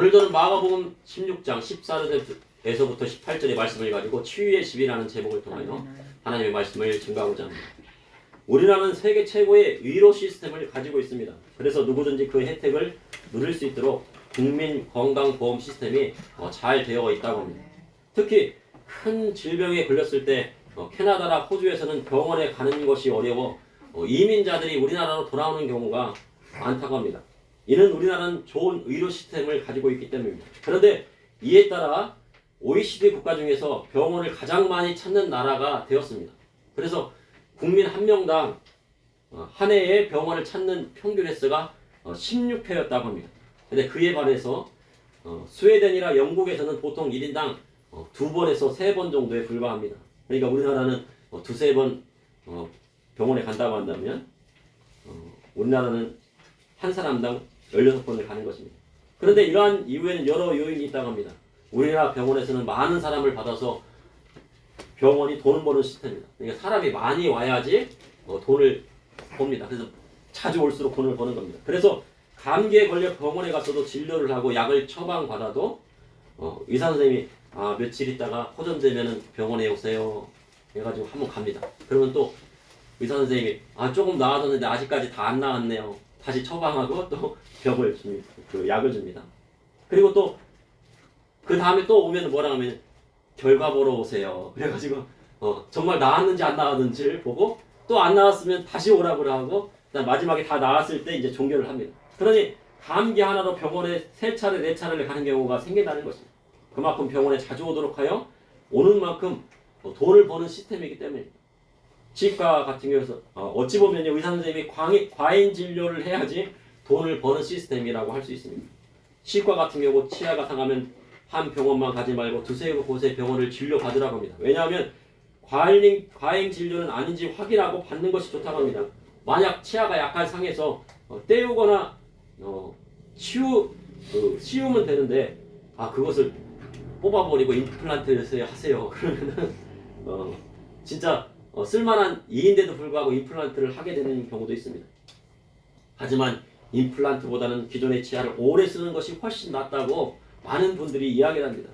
오늘도는 마가복음 16장 14절에서부터 18절의 말씀을 가지고 치유의 집이라는 제목을 통하여 하나님의 말씀을 증거하고자 합니다. 우리나라는 세계 최고의 의료 시스템을 가지고 있습니다. 그래서 누구든지 그 혜택을 누릴 수 있도록 국민 건강보험 시스템이 잘 되어 있다고 합니다. 특히 큰 질병에 걸렸을 때 캐나다나 호주에서는 병원에 가는 것이 어려워 이민자들이 우리나라로 돌아오는 경우가 많다고 합니다. 이는 우리나라는 좋은 의료 시스템을 가지고 있기 때문입니다. 그런데 이에 따라 OECD 국가 중에서 병원을 가장 많이 찾는 나라가 되었습니다. 그래서 국민 한 명당 한 해에 병원을 찾는 평균 횟수가 16회였다고 합니다. 근데 그에 반해서 스웨덴이나 영국에서는 보통 1인당 2번에서 3번 정도에 불과합니다. 그러니까 우리나라는 두세 번 병원에 간다고 한다면 우리나라는 한 사람당 16번을 가는 것입니다. 그런데 이러한 이유에는 여러 요인이 있다고 합니다. 우리나라 병원에서는 많은 사람을 받아서 병원이 돈을 버는 시스템입니다. 그러니까 사람이 많이 와야지 돈을 법니다. 그래서 자주 올수록 돈을 버는 겁니다. 그래서 감기에 걸려 병원에 갔어도 진료를 하고 약을 처방받아도 의사 선생님이 며칠 있다가 호전되면은 병원에 오세요 해가지고 한번 갑니다. 그러면 또 의사 선생님이 조금 나아졌는데 아직까지 다 안 나았네요. 다시 처방하고 또 벽을 줍니다. 그 약을 줍니다. 그리고 또 그 다음에 또 오면 뭐라 하면 결과 보러 오세요. 그래가지고 정말 나았는지 안 나았는지를 보고 또 안 나았으면 다시 오라고 하고 그다음 마지막에 다 나았을 때 이제 종결을 합니다. 그러니 감기 하나로 병원에 3차례 4차례를 가는 경우가 생긴다는 것입니다. 그만큼 병원에 자주 오도록 하여 오는 만큼 돈을 버는 시스템이기 때문입니다. 치과 같은 경우에서 어찌 보면 의사 선생님이 과잉 진료를 해야지 돈을 버는 시스템이라고 할 수 있습니다. 치과 같은 경우 치아가 상하면 한 병원만 가지 말고 두세 곳의 병원을 진료받으라고 합니다. 왜냐하면 과잉 진료는 아닌지 확인하고 받는 것이 좋다고 합니다. 만약 치아가 약간 상해서 떼우거나 씌우면 되는데 그것을 뽑아버리고 임플란트를 하세요. 그러면은 진짜 쓸만한 이인데도 불구하고 임플란트를 하게 되는 경우도 있습니다. 하지만 임플란트보다는 기존의 치아를 오래 쓰는 것이 훨씬 낫다고 많은 분들이 이야기를 합니다.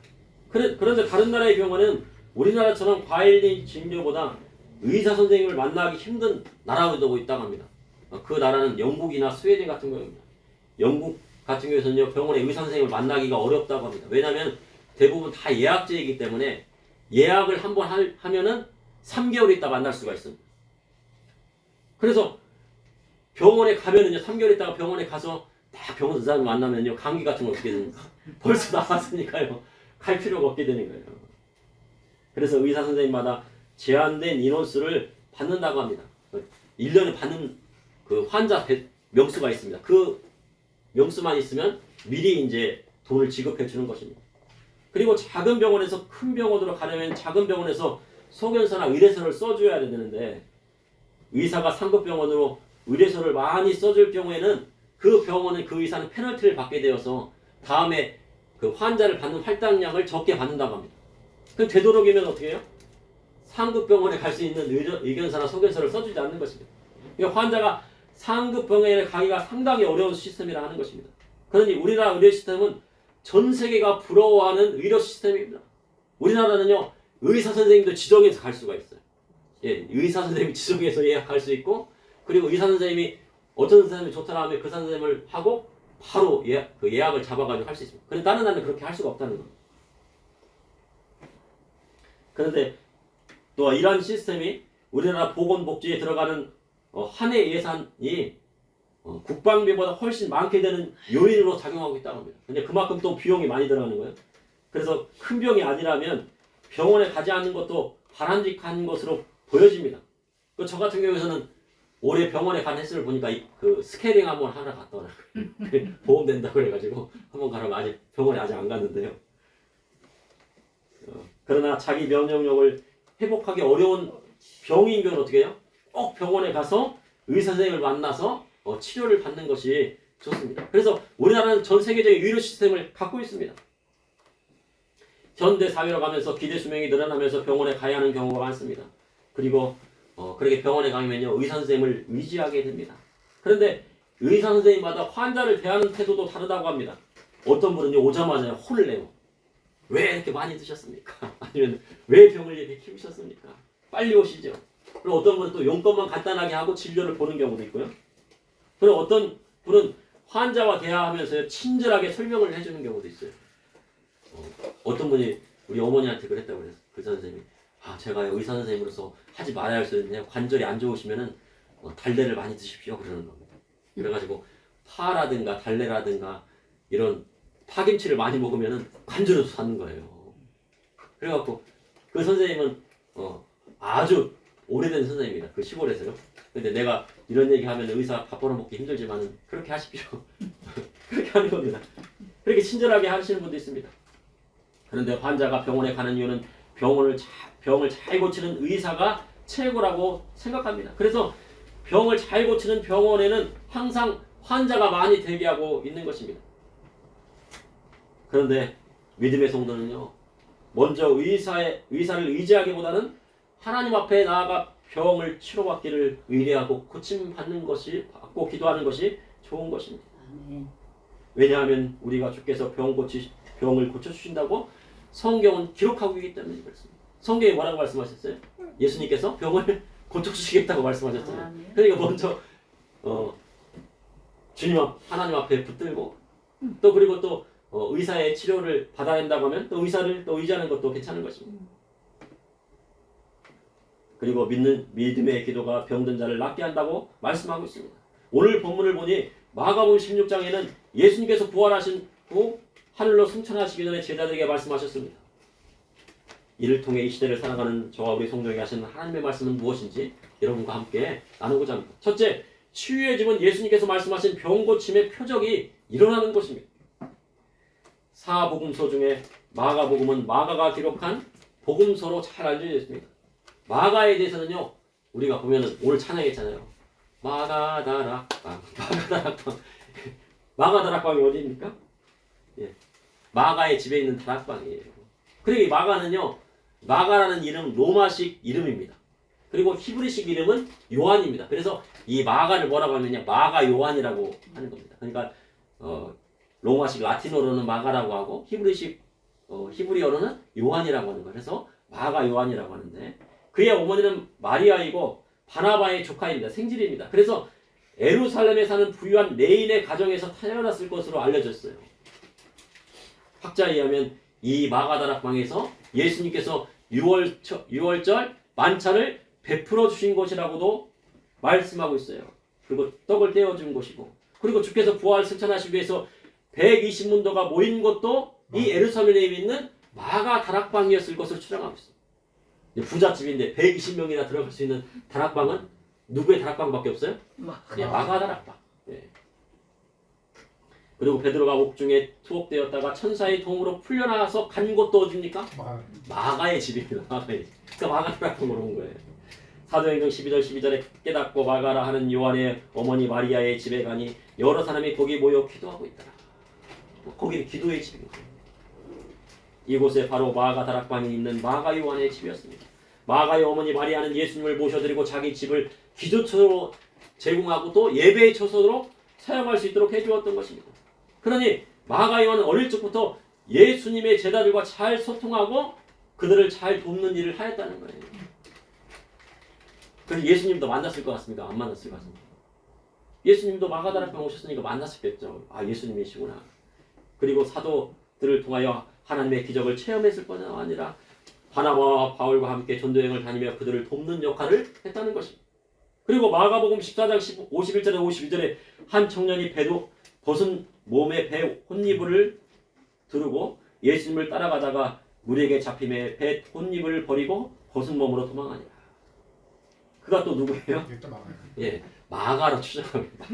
그런데 다른 나라의 경우는 우리나라처럼 과잉 진료보다 의사 선생님을 만나기 힘든 나라도 있다고 합니다. 그 나라는 영국이나 스웨덴 같은 경우입니다. 영국 같은 경우에서는요, 병원에 의사 선생님을 만나기가 어렵다고 합니다. 왜냐하면 대부분 다 예약제이기 때문에 예약을 한번 하면은 3개월 있다 만날 수가 있습니다. 그래서 병원에 가면은요, 3개월 있다가 병원에 가서 딱 병원 의사를 만나면요, 감기 같은 거 어떻게 됩니까? 벌써 나왔으니까요, 갈 필요가 없게 되는 거예요. 그래서 의사 선생님마다 제한된 인원수를 받는다고 합니다. 1년에 받는 그 환자 명수가 있습니다. 그 명수만 있으면 미리 이제 돈을 지급해 주는 것입니다. 그리고 작은 병원에서 큰 병원으로 가려면 작은 병원에서 소견서나 의뢰서를 써줘야 되는데 의사가 상급 병원으로 의뢰서를 많이 써줄 경우에는 그 병원은 그 의사는 페널티를 받게 되어서 다음에 그 환자를 받는 할당량을 적게 받는다고 합니다. 그럼 되도록이면 어떻게 해요? 상급 병원에 갈 수 있는 의견서나 소견서를 써주지 않는 것입니다. 그러니까 환자가 상급 병원에 가기가 상당히 어려운 시스템이라 하는 것입니다. 그러니 우리나라 의료 시스템은 전 세계가 부러워하는 의료 시스템입니다. 우리나라는요, 의사 선생님도 지정해서 갈 수가 있어요. 의사 선생님이 지정해서 예약할 수 있고, 그리고 의사 선생님이 어떤 선생님이 좋다라 하면 그 선생님을 하고 바로 예약을 잡아가지고 할 수 있습니다. 그런데 다른 나라는 그렇게 할 수가 없다는 겁니다. 그런데 또 이러한 시스템이 우리나라 보건복지에 들어가는 한 해 예산이 국방비보다 훨씬 많게 되는 요인으로 작용하고 있다고 합니다. 근데 그만큼 또 비용이 많이 들어가는 거예요. 그래서 큰 병이 아니라면 병원에 가지 않는 것도 바람직한 것으로 보여집니다. 저 같은 경우에는 올해 병원에 간 횟수를 보니까 그 스케일링 한번 하나 갔더라고요. 보험 된다고 그래가지고 한번 가라고 아직 병원에 아직 안 갔는데요. 그러나 자기 면역력을 회복하기 어려운 병인 경우는 어떻게 해요? 꼭 병원에 가서 의사 선생님을 만나서 치료를 받는 것이 좋습니다. 그래서 우리나라는 전 세계적인 의료 시스템을 갖고 있습니다. 현대 사회로 가면서 기대 수명이 늘어나면서 병원에 가야 하는 경우가 많습니다. 그리고 그렇게 병원에 가면요, 의사 선생님을 의지하게 됩니다. 그런데 의사 선생님마다 환자를 대하는 태도도 다르다고 합니다. 어떤 분은요 오자마자 혼을 내요. 왜 이렇게 많이 드셨습니까? 아니면 왜 병을 이렇게 키우셨습니까? 빨리 오시죠. 그리고 어떤 분은 또 용건만 간단하게 하고 진료를 보는 경우도 있고요. 그리고 어떤 분은 환자와 대화하면서 친절하게 설명을 해주는 경우도 있어요. 어떤 분이 우리 어머니한테 그랬다고 그랬어요. 그 선생님이 제가 의사 선생님으로서 하지 말아야 할 수 있는데 관절이 안 좋으시면은 달래를 많이 드십시오 그러는 겁니다. 그래가지고 파라든가 달래라든가 이런 파김치를 많이 먹으면은 관절이 사는 거예요. 그래갖고 그 선생님은 아주 오래된 선생님입니다. 그 시골에서요. 근데 내가 이런 얘기 하면 의사 밥 벌어먹기 힘들지만은 그렇게 하십시오. 그렇게 하는 겁니다. 그렇게 친절하게 하시는 분도 있습니다. 그런데 환자가 병원에 가는 이유는 병을 잘 고치는 의사가 최고라고 생각합니다. 그래서 병을 잘 고치는 병원에는 항상 환자가 많이 대기하고 있는 것입니다. 그런데 믿음의 성도는요, 먼저 의사를 의지하기보다는 하나님 앞에 나아가 병을 치료받기를 의뢰하고 받고 기도하는 것이 좋은 것입니다. 왜냐하면 우리가 주께서 병을 고쳐주신다고 성경은 기록하고 있기 때문에 그렇습니다. 성경에 뭐라고 말씀하셨어요? 예수님께서 병을 고쳐주시겠다고 말씀하셨잖아요. 그러니까 먼저 하나님 앞에 붙들고 또 그리고 또 의사의 치료를 받아야 한다고 하면 또 의사를 또 의지하는 것도 괜찮은 것입니다. 그리고 믿음의 기도가 병든 자를 낫게 한다고 말씀하고 있습니다. 오늘 본문을 보니 마가복음 16장에는 예수님께서 부활하시고 하늘로 승천하시기 전에 제자들에게 말씀하셨습니다. 이를 통해 이 시대를 살아가는 저와 우리 성도에게 하시는 하나님의 말씀은 무엇인지 여러분과 함께 나누고자 합니다. 첫째, 치유의 집은 예수님께서 말씀하신 병 고침의 표적이 일어나는 것입니다. 사복음서 중에 마가복음은 마가가 기록한 복음서로 잘 알려져 있습니다. 마가에 대해서는요, 우리가 보면은 오늘 찬양했잖아요. 마가다락방. 마가다락방이 어디입니까? 예. 마가의 집에 있는 다락방이에요. 그리고 이 마가는요, 마가라는 이름 로마식 이름입니다. 그리고 히브리식 이름은 요한입니다. 그래서 이 마가를 뭐라고 하느냐, 마가 요한이라고 하는 겁니다. 그러니까 로마식 라틴어로는 마가라고 하고 히브리어로는 요한이라고 하는 거예요. 그래서 마가 요한이라고 하는데 그의 어머니는 마리아이고 바나바의 조카입니다. 생질입니다. 그래서 예루살렘에 사는 부유한 레인의 가정에서 태어났을 것으로 알려졌어요. 학자에 의하면 이 마가다락방에서 예수님께서 6월절 만찬을 베풀어 주신 곳이라고도 말씀하고 있어요. 그리고 떡을 떼어준 곳이고 그리고 주께서 부활 승천하시기 위해서 120문도가 모인 곳도 이 예루살렘에 있는 마가다락방이었을 것으로 추정하고 있어요. 부잣집인데 120명이나 들어갈 수 있는 다락방은 누구의 다락방밖에 없어요? 마가다락방. 예. 그리고 베드로가 옥중에 투옥되었다가 천사의 도움으로 풀려나와서 간 곳도 어디입니까? 마가의 집입니다. 마가의 집. 그러니까 마가다락방으로 온 거예요. 사도행전 12절에 깨닫고 마가라 하는 요한의 어머니 마리아의 집에 가니 여러 사람이 거기 모여 기도하고 있더라. 거기는 기도의 집입니다. 이곳에 바로 마가 다락방이 있는 마가 요한의 집이었습니다. 마가의 어머니 마리아는 예수님을 모셔드리고 자기 집을 기도처로 제공하고 또 예배의 처소로 사용할 수 있도록 해주었던 것입니다. 그러니 마가 요한은 어릴 적부터 예수님의 제자들과 잘 소통하고 그들을 잘 돕는 일을 하였다는 거예요. 그래서 예수님도 만났을 것 같습니다. 안 만났을 것 같습니다. 예수님도 마가 다락방 오셨으니까 만났었겠죠. 예수님이시구나. 그리고 사도들을 통하여 하나님의 기적을 체험했을 뿐 아니라 바나바와 바울과 함께 전도여행을 다니며 그들을 돕는 역할을 했다는 것입니다. 그리고 마가복음 14장 51절에 52절에 한 청년이 벗은 몸에 배 혼이불을 두르고 예수님을 따라가다가 무리에게 잡힘에 배 혼이불을 버리고 벗은 몸으로 도망하니라. 그가 또 누구예요? 예, 마가로 추정합니다.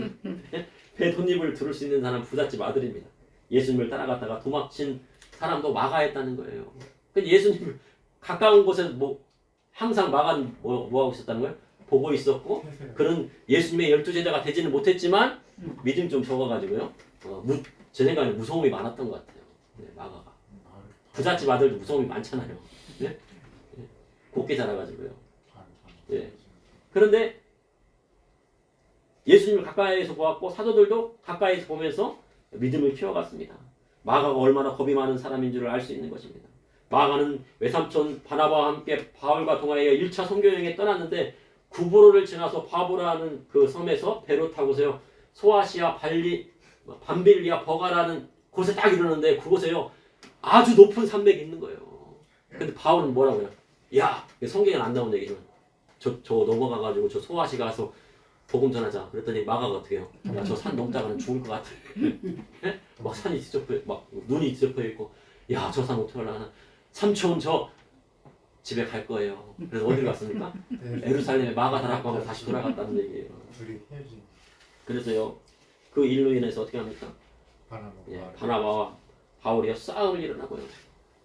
배 혼이불을 두를 수 있는 사람 부잣집 아들입니다. 예수님을 따라갔다가 도망친 사람도 마가였다는 거예요. 근데 예수님을 가까운 곳에서 항상 마가는 뭐 하고 있었다는 거예요? 보고 있었고 그는 예수님의 12제자가 되지는 못했지만 믿음이 좀 적어가지고요. 제 생각에 무서움이 많았던 것 같아요. 네, 마가가. 부잣집 아들도 무서움이 많잖아요. 네? 네. 곱게 자라가지고요. 네. 그런데 예수님을 가까이에서 보았고 사도들도 가까이에서 보면서 믿음을 키워갔습니다. 마가가 얼마나 겁이 많은 사람인 줄을 알 수 있는 것입니다. 마가는 외삼촌 바나바와 함께 바울과 동아하여 1차 선교여행에 떠났는데 구브로를 지나서 바보라는 그 섬에서 배로 타고서요 소아시아 밤빌리아 버가라는 곳에 딱 이르는데 그곳에요 아주 높은 산맥이 있는 거예요. 근데 바울은 뭐라고요? 야, 성경에 안 나온 얘기지만 저 넘어가가지고 저 소아시 가서 복음 전하자. 그랬더니 마가가 어떻게 해요? 야, 저 산 넘다가는 죽을 것 같아. 막 산이 뒤덮여, 막 눈이 뒤덮여 있고, 야, 저 산 어떻게 올라가나? 삼촌 저 집에 갈 거예요. 그래서 어디로 갔습니까? 예루살렘에 마가 다락방으로 다시 돌아갔다는 얘기예요. 둘이 헤어진 그래서요, 그 일로 인해서 어떻게 합니까? 바나바와 바울이요 싸움을 일어나고요.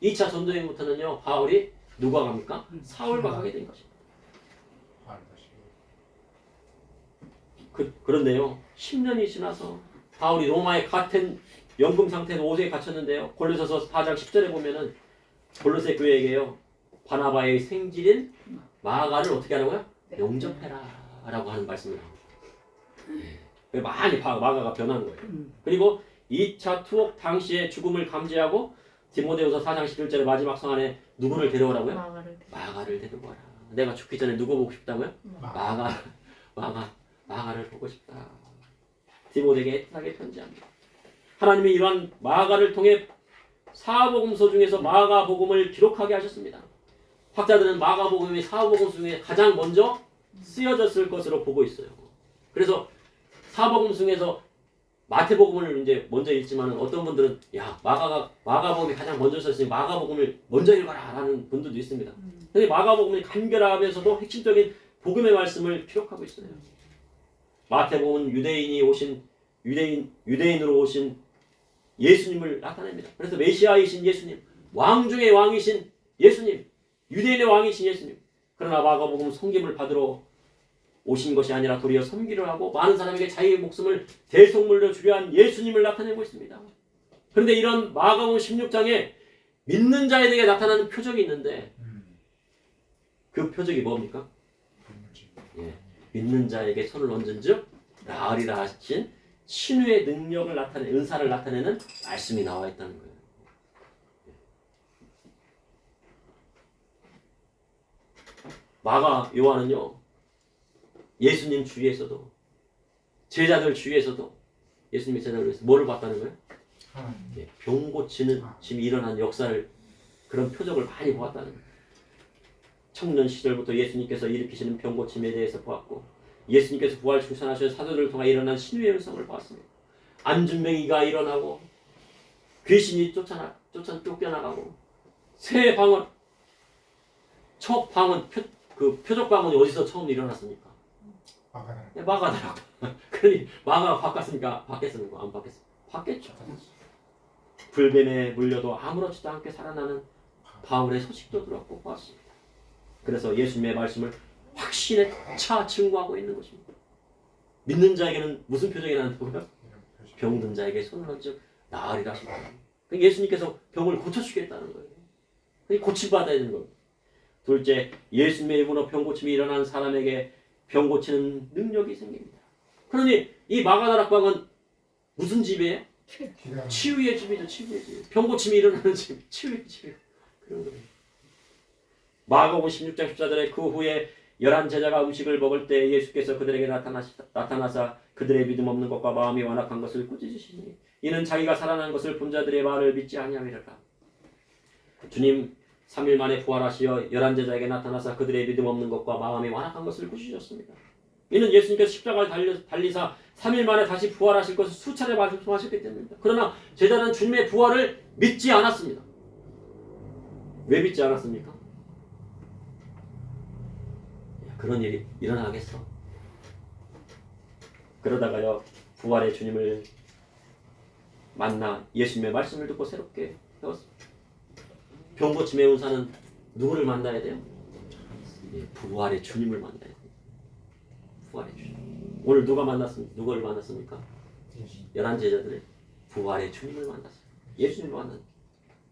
2차 전도여행부터는요, 바울이 누가 갑니까? 사울과 가게 된 것입니다. 그런데요, 10년이 지나서 바울이 로마의 같은 연금 상태에서 5세에 갇혔는데요. 골로새서 4장 10절에 보면은 골로새 교회에게요, 바나바의 생질인 마가를 어떻게 하라고요? 영접해라 라고 하는 말씀을 합니다. 많이 마가가 변한 거예요. 그리고 2차 투옥 당시의 죽음을 감지하고 디모데후서 4장 11절의 마지막 성안에 누구를 데려오라고요? 마가를 데려오라. 내가 죽기 전에 누구 보고 싶다고요? 마가를 보고 싶다. 디모데에게 애타게 편지합니다. 하나님이 이러한 마가를 통해 사복음서 중에서 마가복음을 기록하게 하셨습니다. 학자들은 마가복음이 사복음 중에 가장 먼저 쓰여졌을 것으로 보고 있어요. 그래서 사복음 중에서 마태복음을 이제 먼저 읽지만 어떤 분들은 야 마가복음이 가장 먼저 썼으니 마가복음을 먼저 읽어라라는 분들도 있습니다. 근데 마가복음이 간결하면서도 핵심적인 복음의 말씀을 기록하고 있어요. 마태복음은 유대인으로 오신 예수님을 나타냅니다. 그래서 메시아이신 예수님, 왕 중의 왕이신 예수님, 유대인의 왕이신 예수님. 그러나 마가복음은 섬김을 받으러 오신 것이 아니라 도리어 섬기를 하고 많은 사람에게 자기의 목숨을 대속물로 주려 한 예수님을 나타내고 있습니다. 그런데 이런 마가복음 16장에 믿는 자에게 나타나는 표적이 있는데 그 표적이 뭡니까? 믿는 자에게 손을 얹은 즉 나으리라 하신 신유의 능력을 나타내는 은사를 나타내는 말씀이 나와 있다는 거예요. 마가 요한은요 예수님 주위에서도 제자들 주위에서도 예수님의 제자들 위해서 뭐를 봤다는 거예요? 병 고치는 지금 일어난 역사를 그런 표적을 많이 보았다는 거예요. 청년 시절부터 예수님께서 일으키시는 병 고침에 대해서 보았고 예수님께서 부활 충천하신 사도들을 통해 일어난 신유의 은성을 보았습니다. 안준뱅이가 일어나고 귀신이 쫓겨나가고 새 방언 첫 방언 표적 방언이 어디서 처음 일어났습니까? 마가다라고. 그러니 마가가 바꿨습니까? 바뀌었습니까? 안 바뀌었습니까? 바뀌었죠. 불뱀에 물려도 아무렇지도 않게 살아나는 바울의 소식도 들었고 보았습니다. 그래서 예수님의 말씀을 확신에 차 증거하고 있는 것입니다. 믿는 자에게는 무슨 표정이 나는고요? 병든 자에게 손을 얹어 나으리라 하십니다. 예수님께서 병을 고쳐주겠다는 거예요. 고침받아야 되는 거예요. 둘째, 예수님의 이름으로 병 고침이 일어난 사람에게 병 고치는 능력이 생깁니다. 그러니 이 마가다락방은 무슨 집이에요? 치유의 집이죠. 치유의 집. 병 고침이 일어나는 집. 치유의 집. 그런 거예요. 마가복음 16장 14절에 그 후에 11 제자가 음식을 먹을 때 예수께서 그들에게 나타나사 그들의 믿음 없는 것과 마음이 완악한 것을 꾸짖으시니 이는 자기가 살아난 것을 본 자들의 말을 믿지 아니함이라. 주님 3일 만에 부활하시어 11 제자에게 나타나사 그들의 믿음 없는 것과 마음이 완악한 것을 꾸짖으셨습니다. 이는 예수님께서 십자가를 달리사 3일 만에 다시 부활하실 것을 수차례 말씀하셨기 때문입니다. 그러나 제자는 주님의 부활을 믿지 않았습니다. 왜 믿지 않았습니까? 그런 일이 일어나겠어. 그러다가요 부활의 주님을 만나 예수님의 말씀을 듣고 새롭게 배웠습니다. 병 고침의 은사는 누구를 만나야 돼요? 부활의 주님을 만나야 돼요. 부활의 주님. 오늘 누구를 만났습니까? 11 제자들의 부활의 주님을 만났어요. 예수님을 만났어요.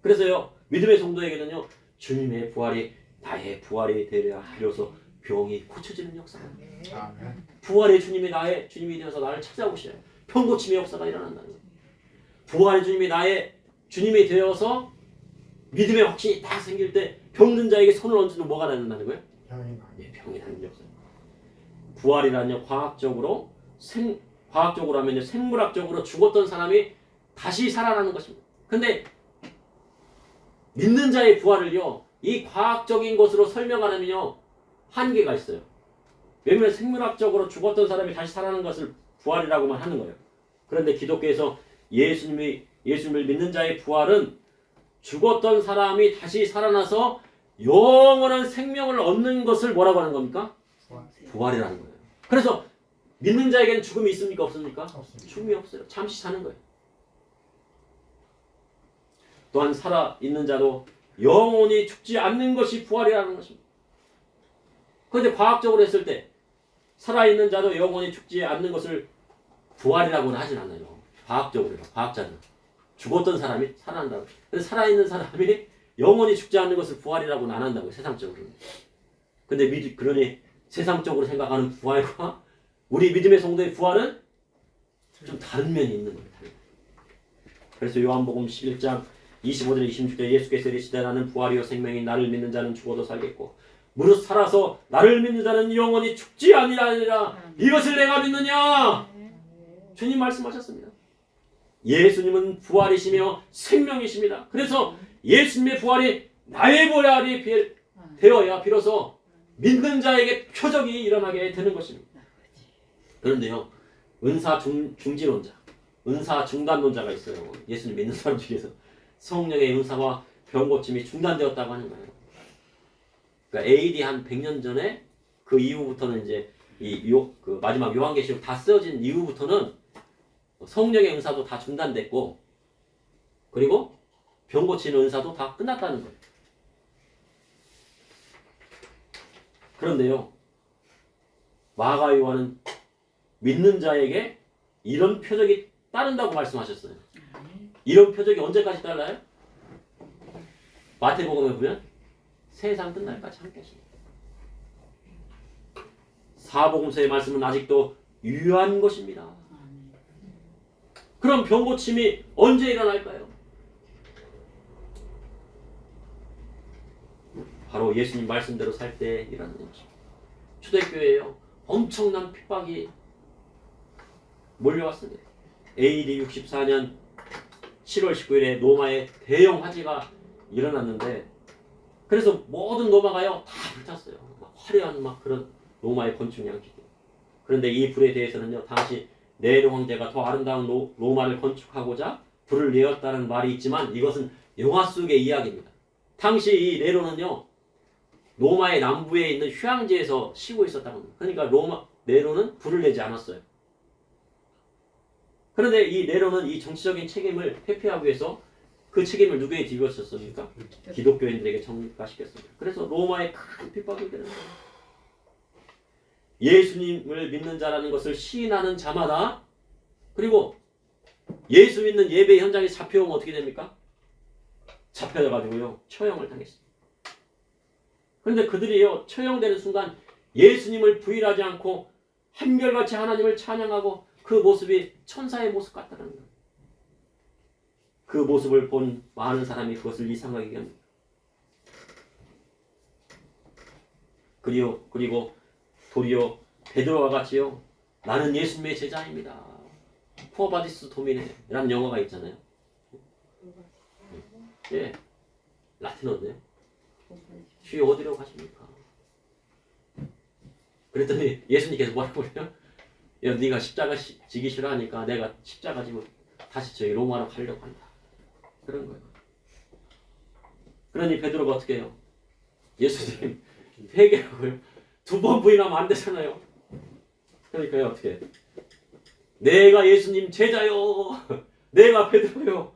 그래서요 믿음의 성도에게는요 주님의 부활이 나의 부활이 되려 하려서 병이 고쳐지는 역사가 부활의 주님이 나의 주님이 되어서 나를 찾아오셔요. 병 고침의 역사가 일어난다는 거예요. 부활의 주님이 나의 주님이 되어서 믿음의 확신이 딱 생길 때 병든 자에게 손을 얹으면 뭐가 낫는다는 거예요? 예, 병이 낫는 없어요. 부활이라는요, 과학적으로 하면요, 생물학적으로 죽었던 사람이 다시 살아나는 것입니다. 근데 믿는 자의 부활을요, 이 과학적인 것으로 설명하려면요, 한계가 있어요. 왜냐하면 생물학적으로 죽었던 사람이 다시 살아나는 것을 부활이라고만 하는 거예요. 그런데 기독교에서 예수님을 믿는 자의 부활은 죽었던 사람이 다시 살아나서 영원한 생명을 얻는 것을 뭐라고 하는 겁니까? 부활이라는 거예요. 그래서 믿는 자에게는 죽음이 있습니까? 없습니까? 없습니다. 죽음이 없어요. 잠시 사는 거예요. 또한 살아있는 자도 영원히 죽지 않는 것이 부활이라는 것입니다. 그런데 과학적으로 했을 때 살아있는 자도 영원히 죽지 않는 것을 부활이라고는 하진 않아요. 과학적으로요. 과학자는. 죽었던 사람이 살아난다고. 근데 살아있는 사람이 영원히 죽지 않는 것을 부활이라고는 안 한다고요. 세상적으로는. 근데 그러니 세상적으로 생각하는 부활과 우리 믿음의 성도의 부활은 좀 다른 면이 있는 거예요. 그래서 요한복음 11장 25절 26절 예수께서 이르시되 나는 부활이요 생명이 나를 믿는 자는 죽어도 살겠고 무릇 살아서 나를 믿는 자는 영원히 죽지 아니하리라. 이것을 내가 믿느냐? 주님 말씀하셨습니다. 예수님은 부활이시며 생명이십니다. 그래서 예수님의 부활이 나의 부활이 되어야 비로소 믿는 자에게 표적이 일어나게 되는 것입니다. 그런데요, 은사 중지론자, 은사 중단론자가 있어요. 예수님 믿는 사람 중에서 성령의 은사와 병고침이 중단되었다고 하는 거예요. 그러니까 AD 한 100년 전에 그 이후부터는 이제 그 마지막 요한계시록 다 쓰여진 이후부터는 성령의 은사도 다 중단됐고 그리고 병 고치는 은사도 다 끝났다는 거예요. 그런데요, 마가 요한은 믿는 자에게 이런 표적이 따른다고 말씀하셨어요. 이런 표적이 언제까지 따라요? 마태복음에 보면 세상 끝날까지 함께 하십니다. 사복음서의 말씀은 아직도 유효한 것입니다. 그럼 병 고침이 언제 일어날까요? 바로 예수님 말씀대로 살 때 일어나는 것입니다. 초대교회에요, 엄청난 핍박이 몰려왔습니다. AD 64년 7월 19일에 로마에 대형 화재가 일어났는데 그래서 모든 로마가요 다 불탔어요. 막 화려한 막 그런 로마의 건축 양식이. 그런데 이 불에 대해서는요, 당시 네로 황제가 더 아름다운 로마를 건축하고자 불을 내었다는 말이 있지만 이것은 영화 속의 이야기입니다. 당시 이 네로는요, 로마의 남부에 있는 휴양지에서 쉬고 있었다는 겁니다. 그러니까 네로는 불을 내지 않았어요. 그런데 이 네로는 이 정치적인 책임을 회피하기 위해서 그 책임을 누구에게 뒤집어졌습니까? 기독교인들에게 전가시켰습니다. 그래서 로마에 큰 핍박이 되는 거예요. 예수님을 믿는 자라는 것을 시인하는 자마다 그리고 예수 믿는 예배 현장에 잡혀오면 어떻게 됩니까? 잡혀가지고요 처형을 당했습니다. 그런데 그들이요 처형되는 순간 예수님을 부인하지 않고 한결같이 하나님을 찬양하고 그 모습이 천사의 모습 같다는 거예요. 그 모습을 본 많은 사람이 그것을 이상하게 여깁니다. 그리고 도리어 베드로와 같이요 나는 예수님의 제자입니다. 포바디스 도미네 라는 영어가 있잖아요. 예, 라틴어인데요. 주여 어디로 가십니까? 그랬더니 예수님께서 뭐라고 그래요? 야, 네가 십자가 지기 싫어하니까 내가 십자가 지고 다시 저희 로마로 가려고 한다. 그런 거예요. 그러니 베드로가 어떻게 해요? 예수님 회개를 2번 부인하면 안 되잖아요. 그러니까요 어떻게 해요? 내가 예수님 제자요. 내가 베드로요.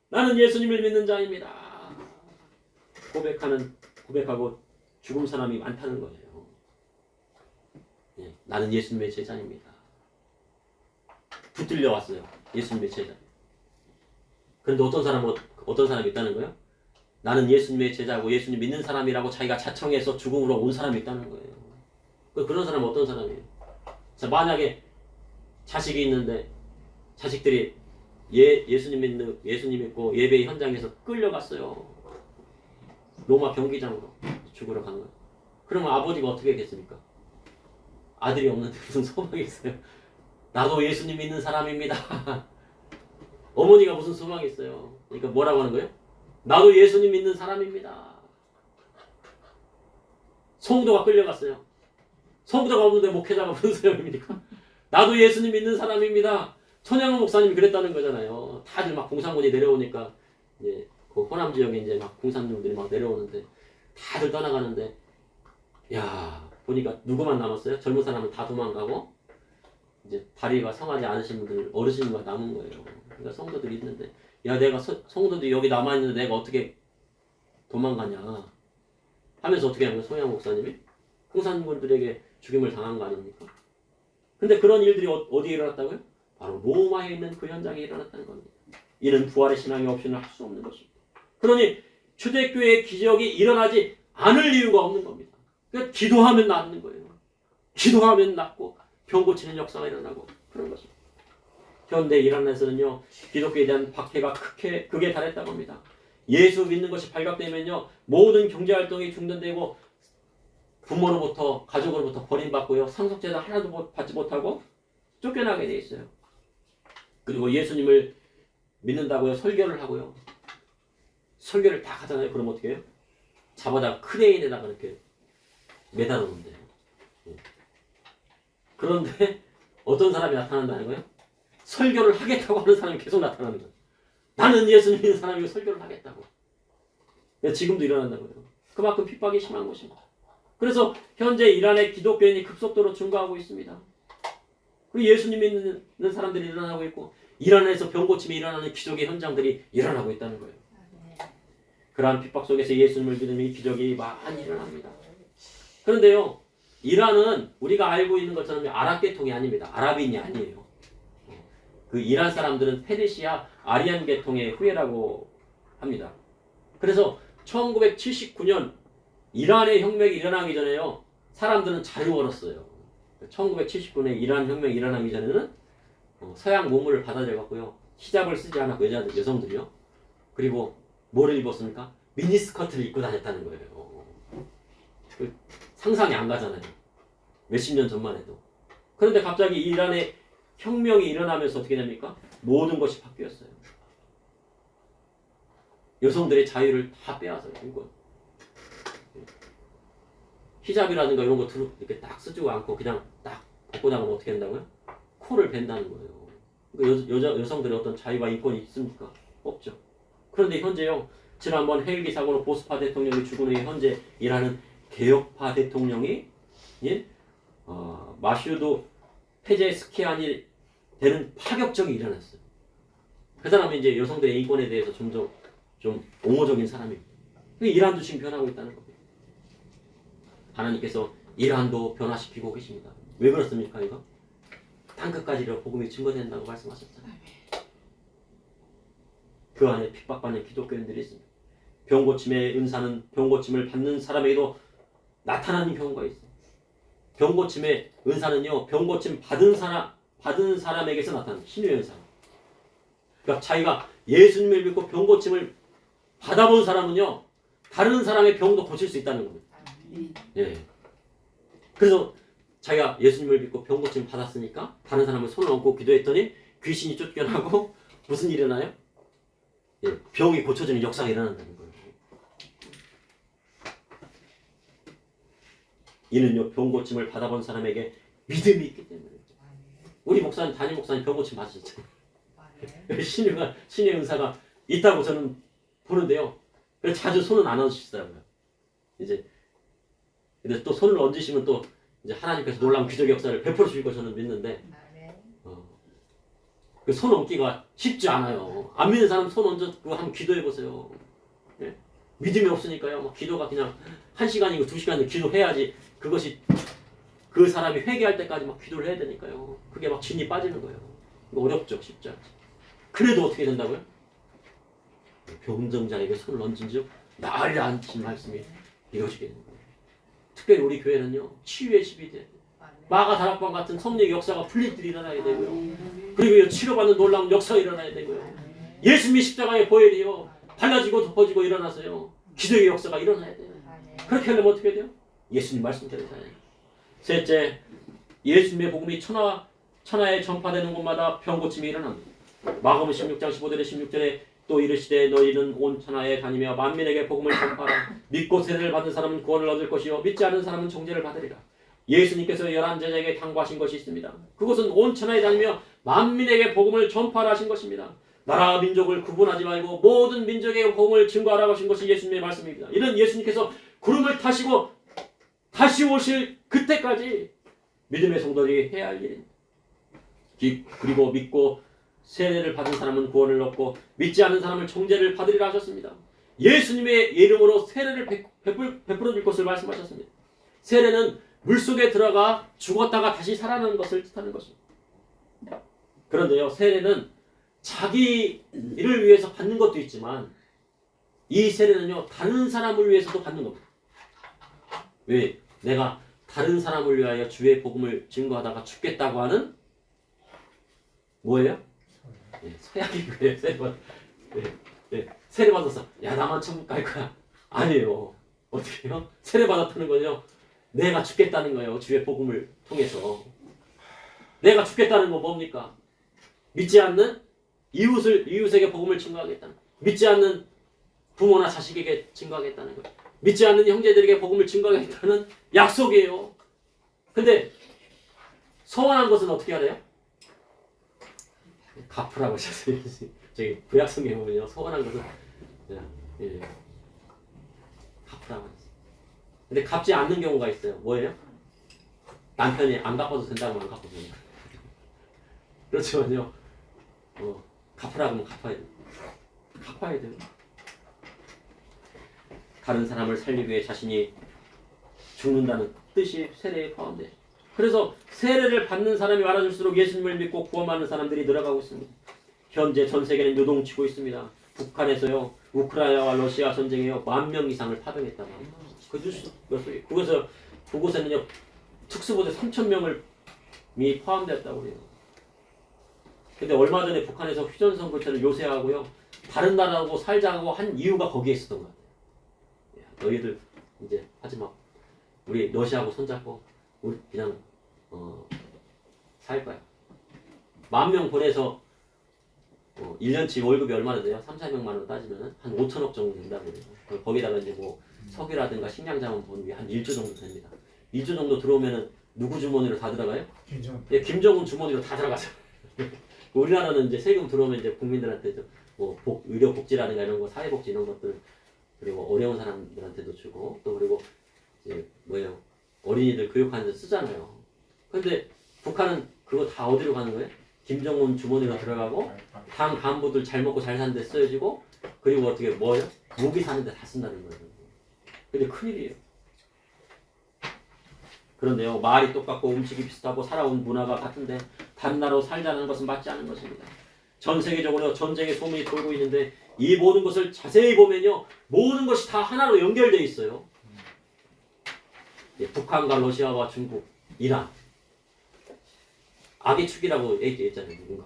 나는 예수님을 믿는 자입니다. 고백하고 죽은 사람이 많다는 거예요. 예, 나는 예수님의 제자입니다. 붙들려 왔어요. 예수님의 제자. 그런데 어떤 사람이 있다는 거예요? 나는 예수님의 제자고 예수님 믿는 사람이라고 자기가 자청해서 죽음으로 온 사람이 있다는 거예요. 그런 사람은 어떤 사람이에요? 자, 만약에 자식이 있는데 자식들이 예수님 믿고 예배 현장에서 끌려갔어요. 로마 경기장으로 죽으러 간 거예요. 그러면 아버지가 어떻게 했겠습니까? 아들이 없는데 무슨 소망이 있어요? 나도 예수님 믿는 사람입니다. 어머니가 무슨 소망이 있어요? 그러니까 뭐라고 하는 거예요? 나도 예수님 믿는 사람입니다. 성도가 끌려갔어요. 성도가 없는데 목회자가 무슨 소용입니까? 나도 예수님 믿는 사람입니다. 천양호 목사님이 그랬다는 거잖아요. 다들 막 공산군이 내려오니까 이제 그 호남 지역에 이제 막 공산군들이 막 내려오는데 다들 떠나가는데 야 보니까 누구만 남았어요? 젊은 사람은 다 도망가고 이제 다리가 성하지 않으신 분들 어르신만 남은 거예요. 그러니까 성도들이 있는데 야 내가 성도들이 여기 남아 있는데 내가 어떻게 도망가냐 하면서 어떻게 하는 거예요? 송양 목사님이 공산군들에게 죽임을 당한 거 아닙니까? 근데 그런 일들이 어디에 일어났다고요? 바로 로마에 있는 그 현장에 일어났다는 겁니다. 이는 부활의 신앙이 없이는 할 수 없는 것입니다. 그러니 초대교회의 기적이 일어나지 않을 이유가 없는 겁니다. 그러니까 기도하면 낫는 거예요. 기도하면 낫고 병 고치는 역사가 일어나고 그런 것입니다. 현대 이란에서는요 기독교에 대한 박해가 극에 달했다고 합니다. 예수 믿는 것이 발각되면요 모든 경제활동이 중단되고 부모로부터 가족으로부터 버림받고요 상속재산 하나도 받지 못하고 쫓겨나게 돼 있어요. 그리고 예수님을 믿는다고요 설교를 하고요 설교를 다 하잖아요. 그럼 어떻게 해요? 잡아다 크레인에다가 이렇게 매달아 놓는데요. 그런데 어떤 사람이 나타난다는 거예요? 설교를 하겠다고 하는 사람이 계속 나타나는 거예요. 나는 예수님 믿는 사람이고 설교를 하겠다고. 지금도 일어난다고요. 그만큼 핍박이 심한 것입니다. 그래서 현재 이란의 기독교인이 급속도로 증가하고 있습니다. 그 예수님 믿는 사람들이 일어나고 있고 이란에서 병고침이 일어나는 기적의 현장들이 일어나고 있다는 거예요. 그러한 핍박 속에서 예수님을 믿으면 이 기적이 많이 일어납니다. 그런데요. 이란은 우리가 알고 있는 것처럼 아랍 계통이 아닙니다. 아랍인이 아니에요. 그 이란 사람들은 페르시아 아리안 계통의 후예라고 합니다. 그래서 1979년 이란의 혁명이 일어나기 전에요. 사람들은 자유 걸었어요. 1979년에 이란 혁명이 일어나기 전에는 서양 문물을 받아들여 갖고요. 히잡을 쓰지 않았고 여성들이요. 그리고 뭐를 입었습니까? 미니스커트를 입고 다녔다는 거예요. 상상이 안 가잖아요. 몇십 년 전만 해도. 그런데 갑자기 이란의 혁명이 일어나면서 어떻게 됩니까? 모든 것이 바뀌었어요. 여성들의 자유를 다 빼앗아요. 이건. 히잡이라든가 이런 거 이렇게 딱 쓰지도 않고 그냥 딱 벗고 나가면 어떻게 된다고요? 코를 벤다는 거예요. 그러니까 여성들의 어떤 자유와 인권이 있습니까? 없죠. 그런데 현재요. 지난번 헬기 사고로 보스파 대통령이 죽은 후에 현재 이란은 개혁파 대통령이 마슈드 페제스키안이 되는 파격적이 일어났어요. 그 사람은 이제 여성들의 인권에 대해서 좀 옹호적인 사람입니다. 이란도 지금 변하고 있다는 겁니다. 하나님께서 이란도 변화시키고 계십니다. 왜 그렇습니까? 이거? 땅끝까지 복음이 증거된다고 말씀하셨잖아요. 그 안에 핍박받는 기독교인들이 있습니다. 병고침의 은사는 병고침을 받는 사람에게도 나타나는 경우가 있어요. 병고침의 은사는요, 병고침 받은 사람에게서 나타나는 신유의 은사. 그러니까 자기가 예수님을 믿고 병고침을 받아본 사람은요, 다른 사람의 병도 고칠 수 있다는 겁니다. 예. 그래서 자기가 예수님을 믿고 병고침을 받았으니까 다른 사람을 손을 얹고 기도했더니 귀신이 쫓겨나고 무슨 일이 일어나요? 예, 병이 고쳐지는 역사가 일어난다는 거예요. 이는요 병고침을 받아본 사람에게 믿음이 있기 때문에. 우리 목사님 담임 목사님 병고침 받으셨잖아요. 신의 은사가 있다고 저는 보는데요. 그래서 자주 손은 안 얹으시더라고요. 이제 근데 또 손을 얹으시면 또 이제 하나님께서 놀라운 기적 역사를 베풀어 주실 거 저는 믿는데 그 손 얹기가 쉽지 않아요. 안 믿는 사람 손 얹고 한번 기도해 보세요. 예? 믿음이 없으니까요. 막 기도가 그냥 1시간이고 2시간이고 기도해야지 그것이 그 사람이 회개할 때까지 막 기도를 해야 되니까요. 그게 막 진이 빠지는 거예요. 이거 어렵죠. 쉽지 않죠. 그래도 어떻게 된다고요? 병정자에게 손을 얹은 즉 나으리라 하신 말씀이 이루어지게 되는 거예요. 특별히 우리 교회는요. 치유의 집이 돼야 돼요. 마가 다락방 같은 섭리의 역사가 풀릴 일이 일어나야 되고요. 그리고 치료받는 놀라운 역사가 일어나야 되고요. 예수님이 십자가의 보혈이요 발라지고 덮어지고 일어나서요 기적의 역사가 일어나야 돼요. 그렇게 하려면 어떻게 돼요? 예수님 말씀대로 살아야 돼요. 셋째, 예수님의 복음이 천하에 전파되는 곳마다 병고침이 일어납니다. 마가복음 16장 15절에 16절에 또 이르시되 너희는 온 천하에 다니며 만민에게 복음을 전파하라. 믿고 세례를 받은 사람은 구원을 얻을 것이요 믿지 않은 사람은 정죄를 받으리라. 예수님께서 11 제자에게 당부하신 것이 있습니다. 그것은 온 천하에 다니며 만민에게 복음을 전파하라 하신 것입니다. 나라 민족을 구분하지 말고 모든 민족의 복음을 증거하라고 하신 것이 예수님의 말씀입니다. 이런 예수님께서 구름을 타시고 다시 오실 그때까지 믿음의 성도들이 해야 할 일입니다. 그리고 믿고 세례를 받은 사람은 구원을 얻고 믿지 않는 사람은 정죄를 받으리라 하셨습니다. 예수님의 이름으로 세례를 베풀어 줄 것을 말씀하셨습니다. 세례는 물속에 들어가 죽었다가 다시 살아나는 것을 뜻하는 것입니다. 그런데요, 세례는 자기 일을 위해서 받는 것도 있지만 이 세례는요 다른 사람을 위해서도 받는 겁니다. 왜? 내가 다른 사람을 위하여 주의 복음을 증거하다가 죽겠다고 하는 뭐예요? 서약인 거예요. 세례 받았어. 야 나만 천국 갈 거야. 아니에요. 어떻게 해요? 세례 받았다는 거요. 내가 죽겠다는 거예요. 주의 복음을 통해서. 내가 죽겠다는 거 뭡니까? 믿지 않는 이웃에게 복음을 증거하겠다는 거예요. 믿지 않는 부모나 자식에게 증거하겠다는 거예요. 믿지 않는 형제들에게 복음을 증거하겠다는 약속이에요. 근데 서원한 것은 어떻게 하래요? 갚으라고 하셨어요. 저기 구약성경에 보면요. 서원한 것은 갚으라고 했어요. 근데 갚지 않는 경우가 있어요. 뭐예요? 남편이 안 갚아도 된다고 안 갚아도 된다. 그렇지만요. 갚으라고 하면 갚아야 돼요. 갚아야 돼요. 다른 사람을 살리기 위해 자신이 죽는다는 뜻이 세례에 포함돼요. 그래서 세례를 받는 사람이 많아질수록 예수님을 믿고 구원받는 사람들이 늘어가고 있습니다. 현재 전 세계는 요동치고 있습니다. 북한에서요. 우크라이나와 러시아 전쟁에요. 10,000명 이상을 파병했다고 합니다. 그곳에는요. 특수부대 3,000명이 포함되었다고 해요. 근데 얼마 전에 북한에서 휴전선 근처를 요새하고요. 다른 나라하고 살자고 한 이유가 거기에 있었던 것 같아요. 너희들 이제 하지마. 우리 러시아하고 손잡고 우리 그냥 살 거야. 10,000명 보내서 1년치 월급이 얼마나 돼요? 3,400만 원 따지면 한 5천억 정도 된다고 해요. 거기다가 이제 뭐 석유라든가 식량자원분이 한 1조 정도 됩니다. 1조 정도 들어오면은 누구 주머니로 다 들어가요? 김정은 주머니로 다 들어가죠. 우리나라는 이제 세금 들어오면 이제 국민들한테 뭐 의료 복지라든가 이런 거, 사회복지 이런 것들 그리고 어려운 사람들한테도 주고 또 그리고 이제 뭐예요? 어린이들 교육하는 데 쓰잖아요. 근데 북한은 그거 다 어디로 가는 거예요? 김정은 주머니로 들어가고 당 간부들 잘 먹고 잘 사는 데 쓰여지고 그리고 어떻게 뭐예요? 무기 사는 데 다 쓴다는 거예요. 근데 큰일이에요. 그런데요. 말이 똑같고 음식이 비슷하고 살아온 문화가 같은데 다른 나라로 살자는 것은 맞지 않은 것입니다. 전 세계적으로 전쟁의 소문이 돌고 있는데 이 모든 것을 자세히 보면요. 모든 것이 다 하나로 연결되어 있어요. 북한과 러시아와 중국, 이란. 악의 축이라고 얘기했잖아요. 누군가.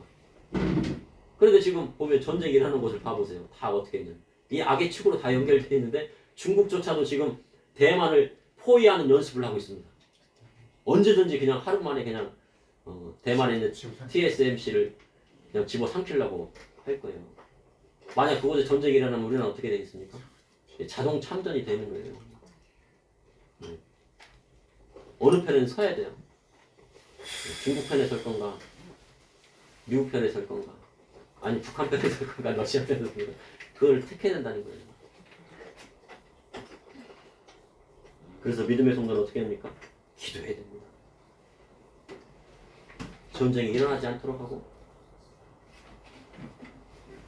그런데 지금 보면 전쟁이 일어나는 곳을 봐보세요. 다 어떻게 했냐. 이 악의 축으로 다 연결되어 있는데 중국조차도 지금 대만을 포위하는 연습을 하고 있습니다. 언제든지 그냥 하루 만에 그냥 대만에 있는 TSMC를 그냥 집어삼키려고 할 거예요. 만약 그곳에 전쟁이 일어나면 우리는 어떻게 되겠습니까? 자동 참전이 되는 거예요. 어느 편에 서야 돼요? 중국 편에 설 건가? 미국 편에 설 건가? 아니 북한 편에 설 건가? 러시아 편에 설 건가? 그걸 택해야 된다는 거예요. 그래서 믿음의 성도는 어떻게 합니까? 기도해야 됩니다. 전쟁이 일어나지 않도록 하고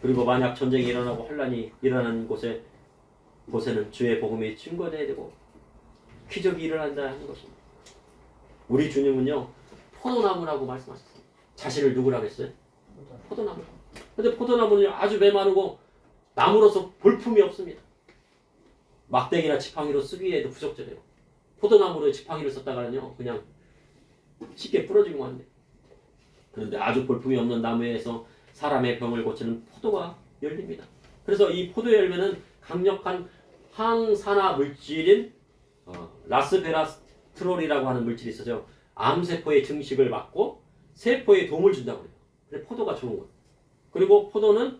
그리고 만약 전쟁이 일어나고 혼란이 일어나는 곳에는 주의 복음이 증거돼야 되고 기적이 일어난다 하는 것입니다. 우리 주님은요 포도나무라고 말씀하셨어요. 자신을 누구라고 했어요? 포도나무. 근데 포도나무는 아주 메마르고 나무로서 볼품이 없습니다. 막대기나 지팡이로 쓰기에도 부적절해요. 포도나무로 지팡이를 썼다가는요 그냥 쉽게 부러지고만 돼. 그런데 아주 볼품이 없는 나무에서 사람의 병을 고치는 포도가 열립니다. 그래서 이 포도 열매는 강력한 항산화 물질인 라스베라트롤이라고 하는 물질이 있어서 암세포의 증식을 막고 세포에 도움을 준다고 해요. 그래서 포도가 좋은 거예요. 그리고 포도는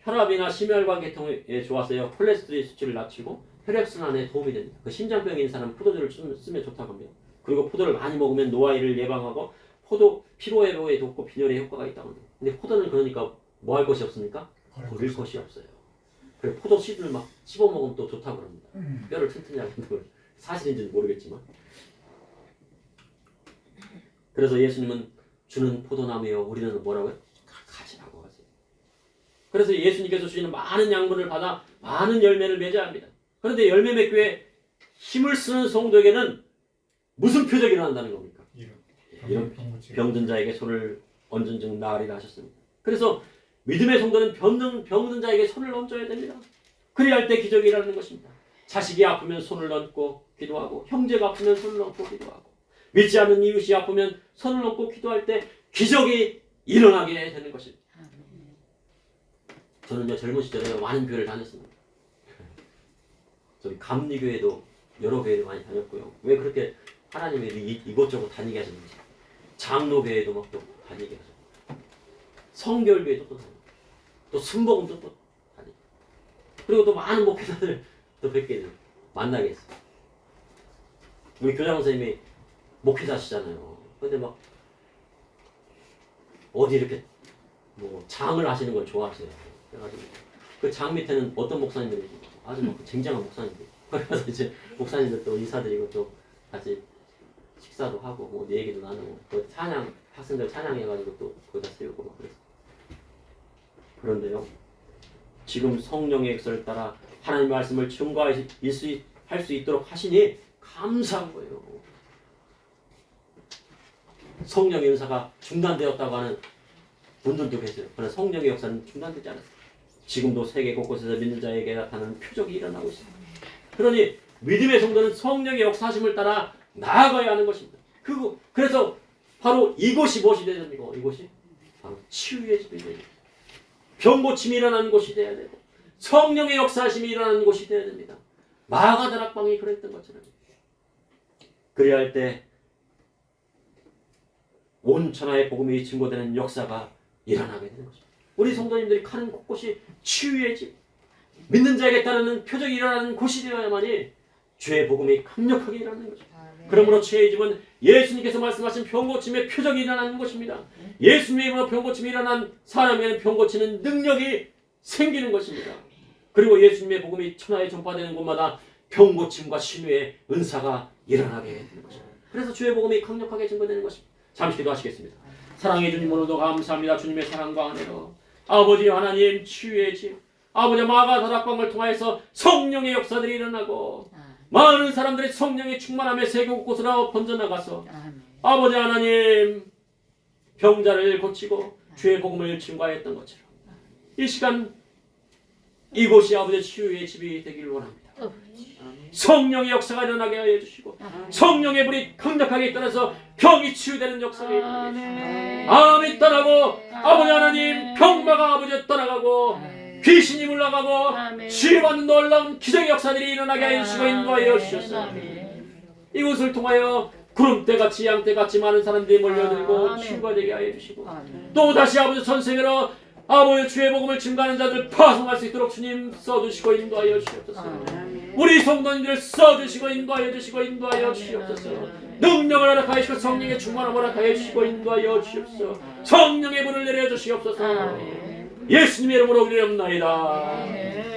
혈압이나 심혈관 계통에 좋아서요. 콜레스테롤 수치를 낮추고 혈액순환에 도움이 됩니다. 그 심장병이 있는 사람은 포도주를 쓰면 좋다고 합니다. 그리고 포도를 많이 먹으면 노화를 예방하고 포도 피로회복에 돕고 빈혈에 효과가 있다고 합니다. 근데 포도는 그러니까 뭐 할 것이 없습니까? 버릴 것이 없어요. 그래서 포도 씨를 막 씹어 먹으면 또 좋다고 합니다. 뼈를 튼튼히 하는 걸 사실인지는 모르겠지만. 그래서 예수님은 주는 포도나무여 우리는 뭐라고요? 가지라고 하세요. 그래서 예수님께서 주시는 많은 양분을 받아 많은 열매를 맺어야 합니다. 그런데 열매 맺기 위해 힘을 쓰는 성도에게는 무슨 표적이 일어난다는 겁니까? 이런 병든 자에게 손을 얹은 즉 나으리라 하셨습니다. 그래서 믿음의 성도는 병든 자에게 손을 얹어야 됩니다. 그래야 할 때 기적이 일어나는 것입니다. 자식이 아프면 손을 얹고 기도하고 형제가 아프면 손을 얹고 기도하고 믿지 않는 이웃이 아프면 손을 얹고 기도할 때 기적이 일어나게 되는 것입니다. 저는 젊은 시절에 많은 교회를 다녔습니다. 저희 감리교회도 여러 교회를 많이 다녔고요. 왜 그렇게 하나님이 이곳저곳 다니게 하셨는지. 장로교회도 막 또 다니게 하셨고 성결교회도 또 다니고 또 순복음도 또 다니고 그리고 또 많은 목회자들 또 뵙게 돼요. 만나게 했어요. 우리 교장 선생님이 목회자시잖아요. 근데 막 어디 이렇게 뭐 장을 하시는 걸 좋아하세요. 그래가지고 그 장 밑에는 어떤 목사님들이 아주 막 쟁쟁한 목사님들. 그래서 이제 목사님들 또 인사드리고 또 같이 식사도 하고 뭐 얘기도 나누고 또 찬양 학생들 찬양해가지고 또 거기다 세우고 막 그랬어요. 그런데요, 지금 성령의 역사를 따라 하나님의 말씀을 증거할 수 있도록 하시니 감사한 거예요. 성령의 은사가 중단되었다고 하는 분들도 계세요. 그러나 성령의 역사는 중단되지 않았어요. 지금도 세계 곳곳에서 믿는 자에게 나타나는 표적이 일어나고 있습니다. 그러니 믿음의 성도는 성령의 역사하심을 따라 나아가야 하는 것입니다. 그래서 바로 이곳이 무엇이 되어야 됩니까? 이곳이 바로 치유의 집이 되어야 됩니다. 병고침이 일어나는 곳이 되어야 되고 성령의 역사하심이 일어나는 곳이 되어야 됩니다. 마가다락방이 그랬던 것처럼 그래야 할 때 온 천하의 복음이 증거되는 역사가 일어나게 되는 것입니다. 우리 성도님들이 가는 곳곳이 치유의 집, 믿는 자에게 따르는 표적이 일어나는 곳이 되어야만이 죄의 복음이 강력하게 일어나는 것입니다. 그러므로 죄의 집은 예수님께서 말씀하신 병고침의 표적이 일어나는 것입니다. 예수님의 이름으로 병고침이 일어난 사람에게는 병고치는 능력이 생기는 것입니다. 그리고 예수님의 복음이 천하에 전파되는 곳마다 병고침과 신유의 은사가 일어나게 되는 것입니다. 그래서 주의 복음이 강력하게 증거되는 것입니다. 잠시 기도하시겠습니다. 사랑해 주님 오늘도 감사합니다. 주님의 사랑과 은혜로 아버지 하나님 치유의 집 아버지 마가다락방을 통하여서 성령의 역사들이 일어나고 많은 사람들이 성령의 충만함에 세계 곳곳으로 번져나가서 아버지 하나님 병자를 고치고 주의 복음을 증거하였던 것처럼 이 시간 이곳이 아버지 치유의 집이 되기를 원합니다. 성령의 역사가 일어나게 하여 주시고 성령의 불이 강력하게 따라서 병이 치유되는 역사가 일어나게 암이 떠나고 아버지 하나님 병마가 아버지 떠나가고 귀신이 물러가고 치유받는 놀라운 기적의 역사들이 일어나게 하여 주시고 인도하여 주셨습니다. 이곳을 통하여 구름대같이 양떼같이 많은 사람들이 몰려들고 치유가 되게 하여 주시고 또 다시 아버지 전 세계로 아버지 주의 복음을 증거하는 자들 파송할 수 있도록 주님 써주시고 인도하여 주시옵소서. 우리 성도님들 써주시고 인도하여 주시고 인도하여 주시옵소서. 능력을 허락하여 주시고 성령의 충만함을 허락하여 주시고 인도하여 주시옵소서. 성령의 불을 내려 주시옵소서. 예수님의 이름으로 기도합나이다.